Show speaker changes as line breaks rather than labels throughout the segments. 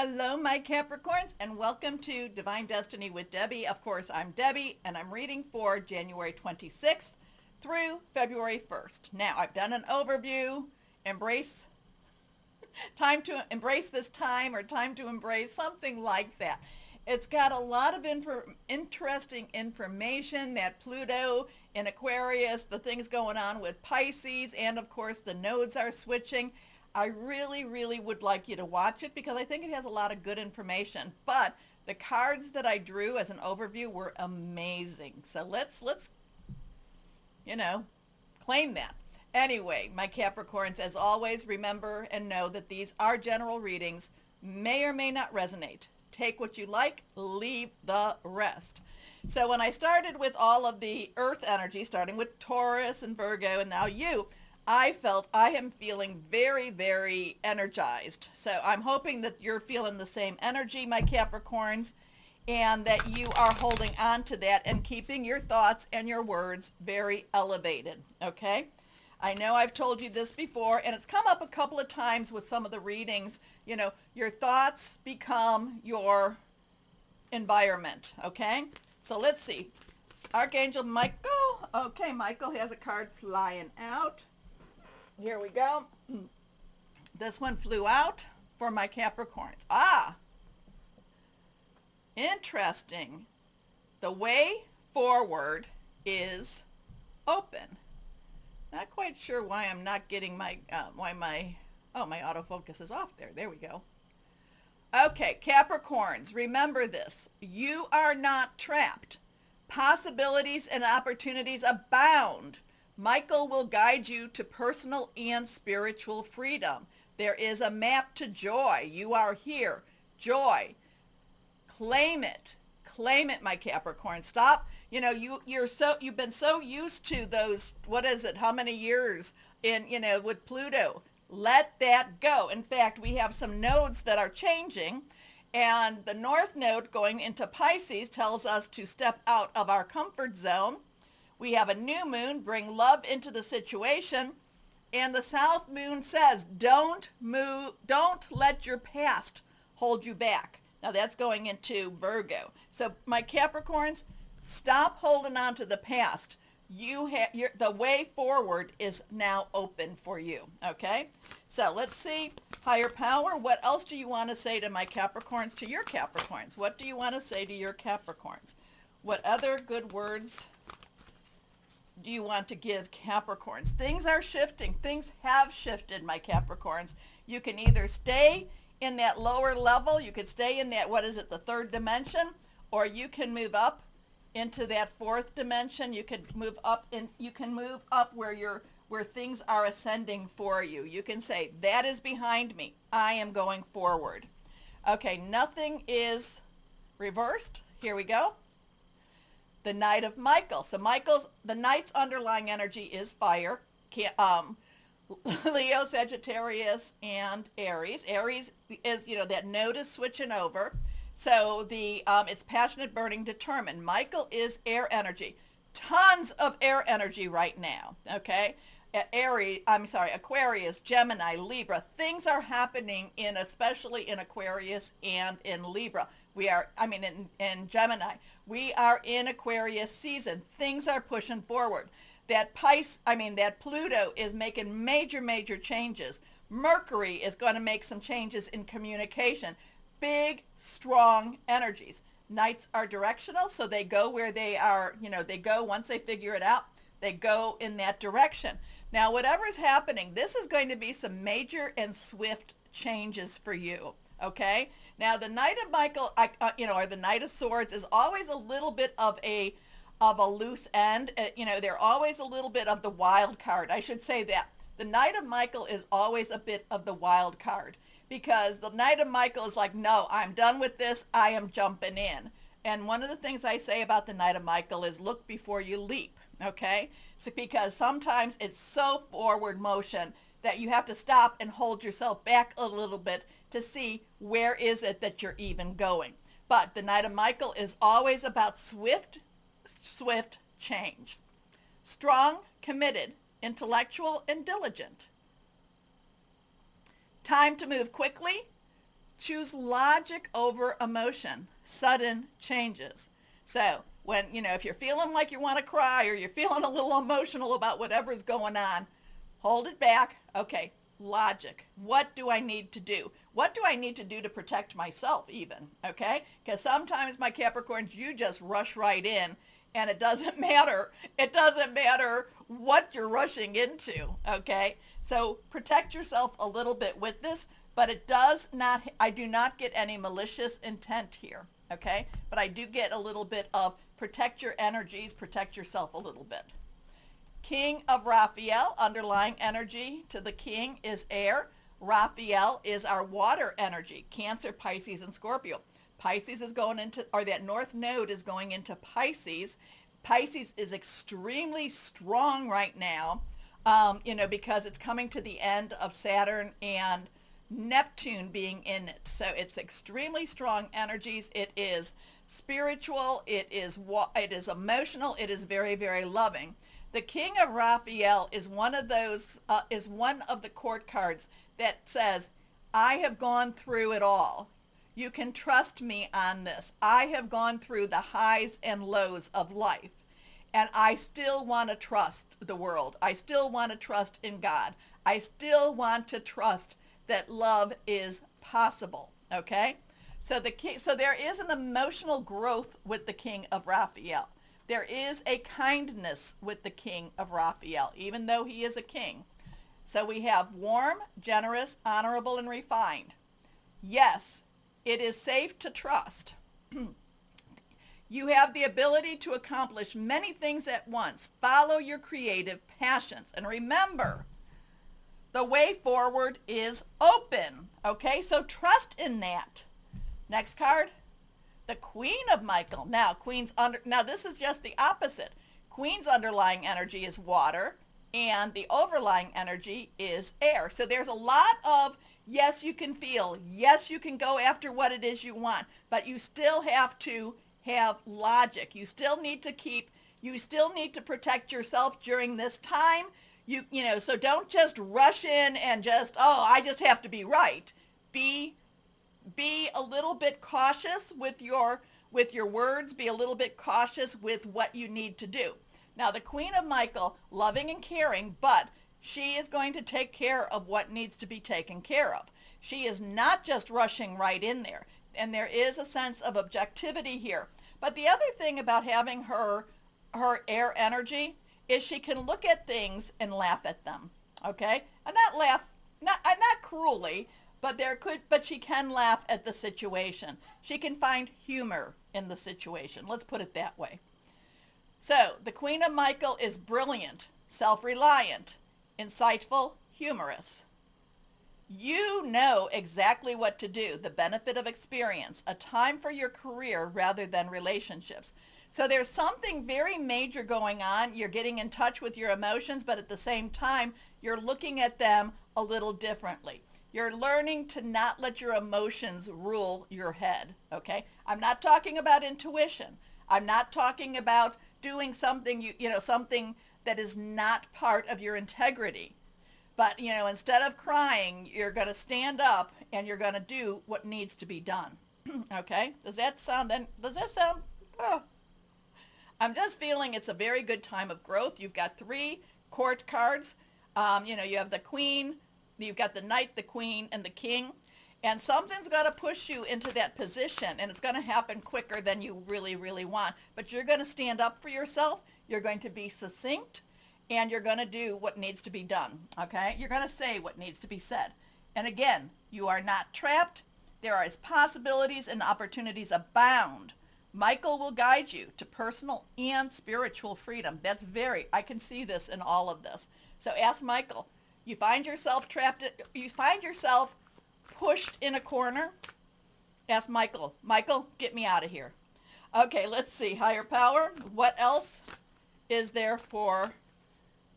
Hello, my Capricorns, and welcome to Divine Destiny with Debbie. Of course, I'm Debbie, and I'm reading for January 26th through February 1st. Now, I've done an overview, time to embrace this time, or time to embrace, something like that. It's got a lot of interesting information that Pluto in Aquarius, the things going on with Pisces, and of course the nodes are switching. I really, really would like you to watch it because I think it has a lot of good information. But the cards that I drew as an overview were amazing. So let's claim that. Anyway, my Capricorns, as always, remember and know that these are general readings, may or may not resonate. Take what you like, leave the rest. So when I started with all of the earth energy, starting with Taurus and Virgo and now you, I felt I am feeling very, very energized. So I'm hoping that you're feeling the same energy, my Capricorns, and that you are holding on to that and keeping your thoughts and your words very elevated, okay? I know I've told you this before, and it's come up a couple of times with some of the readings. You know, your thoughts become your environment, okay? So let's see. Archangel Michael. Okay, Michael has a card flying out. Here we go. This one flew out for my Capricorns. Interesting. The way forward is open. Not quite sure why I'm not getting my my autofocus is off there. There we go. Okay, Capricorns, remember this. You are not trapped. Possibilities and opportunities abound. Michael will guide you to personal and spiritual freedom. There is a map to joy. You are here. Joy. Claim it. Claim it, my Capricorn. Stop. You know, you've been so used to those, what is it, how many years with Pluto. Let that go. In fact, we have some nodes that are changing, and the north node going into Pisces tells us to step out of our comfort zone. We have a new moon, bring love into the situation. And the south moon says, don't let your past hold you back. Now that's going into Virgo. So my Capricorns, stop holding on to the past. The way forward is now open for you, okay? So let's see, higher power, what else do you want to say to my Capricorns, to your Capricorns? What do you want to say to your Capricorns? What other good words do you want to give Capricorns? Things are shifting. Things have shifted, my Capricorns. You can either stay in that lower level, you could stay in that, the third dimension, or you can move up into that fourth dimension. You could move up where things are ascending for you. You can say, that is behind me. I am going forward. Okay, nothing is reversed. Here we go. The Knight of Michael. So the Knight's underlying energy is fire. Leo, Sagittarius, and Aries. Aries is, that node is switching over. So it's passionate, burning, determined. Michael is air energy. Tons of air energy right now, okay? Aquarius, Gemini, Libra. Things are happening especially in Aquarius and in Libra. In Gemini. We are in Aquarius season. Things are pushing forward. That Pluto is making major, major changes. Mercury is going to make some changes in communication. Big, strong energies. Knights are directional, so they go where they are, they go once they figure it out, they go in that direction. Now, whatever's happening, this is going to be some major and swift changes for you, okay? Now, the Knight of Michael, or the Knight of Swords is always a little bit of a loose end. They're always a little bit of the wild card. I should say that. The Knight of Michael is always a bit of the wild card, because the Knight of Michael is like, no, I'm done with this. I am jumping in. And one of the things I say about the Knight of Michael is look before you leap, okay? So because sometimes it's so forward motion that you have to stop and hold yourself back a little bit to see where is it that you're even going. But the Knight of Michael is always about swift change. Strong, committed, intellectual, and diligent. Time to move quickly, Choose logic over emotion. Sudden changes. So when, if you're feeling like you want to cry or you're feeling a little emotional about whatever's going on, hold it back. Okay, logic. What do I need to do? What do I need to do to protect myself even? Okay? Because sometimes, my Capricorns, you just rush right in, and it doesn't matter. It doesn't matter what you're rushing into. Okay? So protect yourself a little bit with this, but I do not get any malicious intent here. Okay? But I do get a little bit of protect your energies, protect yourself a little bit. King of Raphael, underlying energy to the king is air. Raphael is our water energy, Cancer, Pisces, and Scorpio. Pisces is going into, or that north node is going into Pisces. Pisces is extremely strong right now, because it's coming to the end of Saturn and Neptune being in it. So it's extremely strong energies. It is spiritual. It is emotional. It is very, very loving. The King of Raphael is one of the court cards that says, I have gone through it all. You can trust me on this. I have gone through the highs and lows of life, and I still want to trust the world. I still want to trust in God. I still want to trust that love is possible. Okay? So there is an emotional growth with the King of Raphael. There is a kindness with the King of Raphael, even though he is a king. So we have warm, generous, honorable, and refined. Yes, it is safe to trust. You have the ability to accomplish many things at once. Follow your creative passions. And remember, the way forward is open. Okay, so trust in that. Next card. The Queen of Michael. Now this is just the opposite. Queen's underlying energy is water, and the overlying energy is air. So there's a lot of, yes, you can feel, yes, you can go after what it is you want, but you still have to have logic. You still need to protect yourself during this time. So don't just rush in and I just have to be right. Be a little bit cautious with your words. Be a little bit cautious with what you need to do. Now, the Queen of Michael, loving and caring, but she is going to take care of what needs to be taken care of. She is not just rushing right in there. And there is a sense of objectivity here. But the other thing about having her air energy is she can look at things and laugh at them. Okay? And not cruelly, but she can laugh at the situation. She can find humor in the situation. Let's put it that way. So the Queen of Michael is brilliant, self-reliant, insightful, humorous. You know exactly what to do. The benefit of experience, a time for your career rather than relationships. So there's something very major going on. You're getting in touch with your emotions, but at the same time, you're looking at them a little differently. You're learning to not let your emotions rule your head, okay? I'm not talking about intuition. I'm not talking about doing something, something that is not part of your integrity. But, instead of crying, you're going to stand up and you're going to do what needs to be done, okay? Does that sound, oh. I'm just feeling it's a very good time of growth. You've got 3 court cards. You have the Queen, you've got the Knight, the Queen, and the King. And something's going to push you into that position, and it's going to happen quicker than you really, really want. But you're going to stand up for yourself. You're going to be succinct, and you're going to do what needs to be done, okay? You're going to say what needs to be said. And again, you are not trapped. There are possibilities and opportunities abound. Michael will guide you to personal and spiritual freedom. I can see this in all of this. So ask Michael. You find yourself trapped, you find yourself pushed in a corner, ask Michael, get me out of here. Okay, let's see. Higher power. What else is there for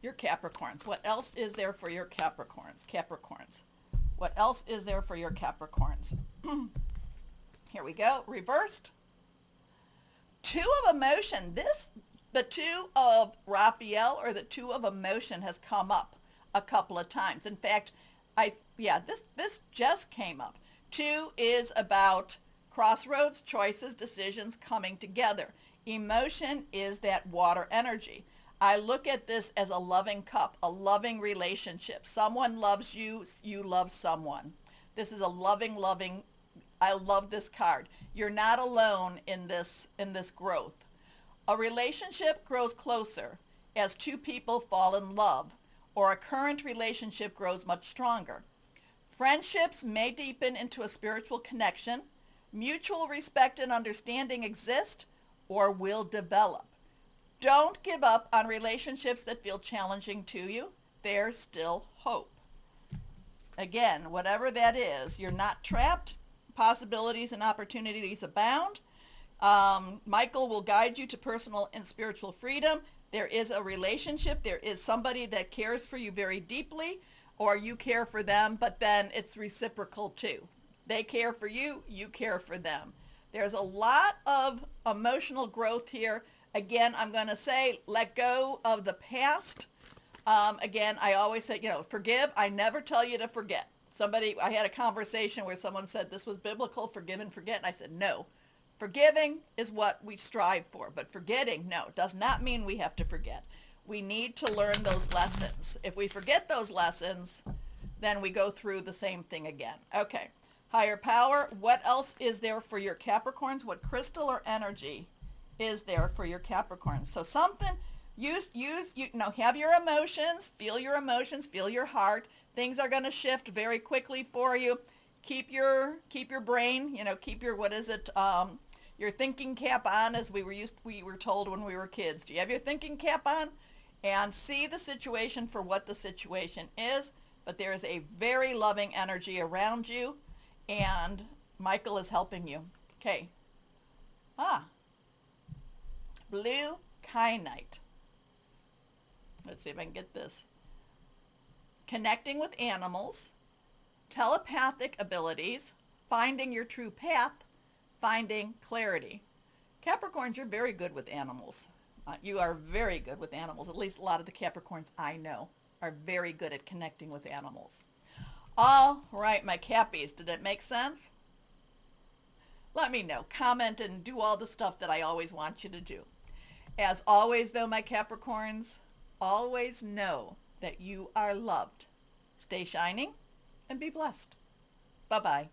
your Capricorns? What else is there for your Capricorns? What else is there for your Capricorns? Here we go. Reversed. 2 of emotion. The 2 of Raphael, or the 2 of emotion, has come up a couple of times. In fact, this just came up. 2 is about crossroads, choices, decisions coming together. Emotion is that water energy. I look at this as a loving cup, a loving relationship. Someone loves you, you love someone. This is a loving, loving, I love this card. You're not alone in this growth. A relationship grows closer as two people fall in love, or a current relationship grows much stronger. Friendships may deepen into a spiritual connection. Mutual respect and understanding exist or will develop. Don't give up on relationships that feel challenging to you. There's still hope. Again, whatever that is, you're not trapped. Possibilities and opportunities abound. Michael will guide you to personal and spiritual freedom. There is a relationship. There is somebody that cares for you very deeply, or you care for them, but then it's reciprocal too. They care for you, you care for them. There's a lot of emotional growth here. Again, I'm going to say, let go of the past. Again, I always say, forgive. I never tell you to forget. I had a conversation where someone said this was biblical, forgive and forget. And I said, no, forgiving is what we strive for, but forgetting, no, does not mean we have to forget. We need to learn those lessons. If we forget those lessons, then we go through the same thing again. Okay. Higher power. What else is there for your Capricorns? What crystal or energy is there for your Capricorns? So something, have your emotions, feel your heart. Things are going to shift very quickly for you. Keep your brain, keep your, your thinking cap on, as we were told when we were kids. Do you have your thinking cap on? And see the situation for what the situation is. But there is a very loving energy around you, and Michael is helping you. Okay. Blue kyanite. Let's see if I can get this. Connecting with animals, telepathic abilities, finding your true path, finding clarity. Capricorns, you're very good with animals. You are very good with animals. At least a lot of the Capricorns I know are very good at connecting with animals. All right, my Cappies, did it make sense? Let me know. Comment and do all the stuff that I always want you to do. As always, though, my Capricorns, always know that you are loved. Stay shining and be blessed. Bye-bye.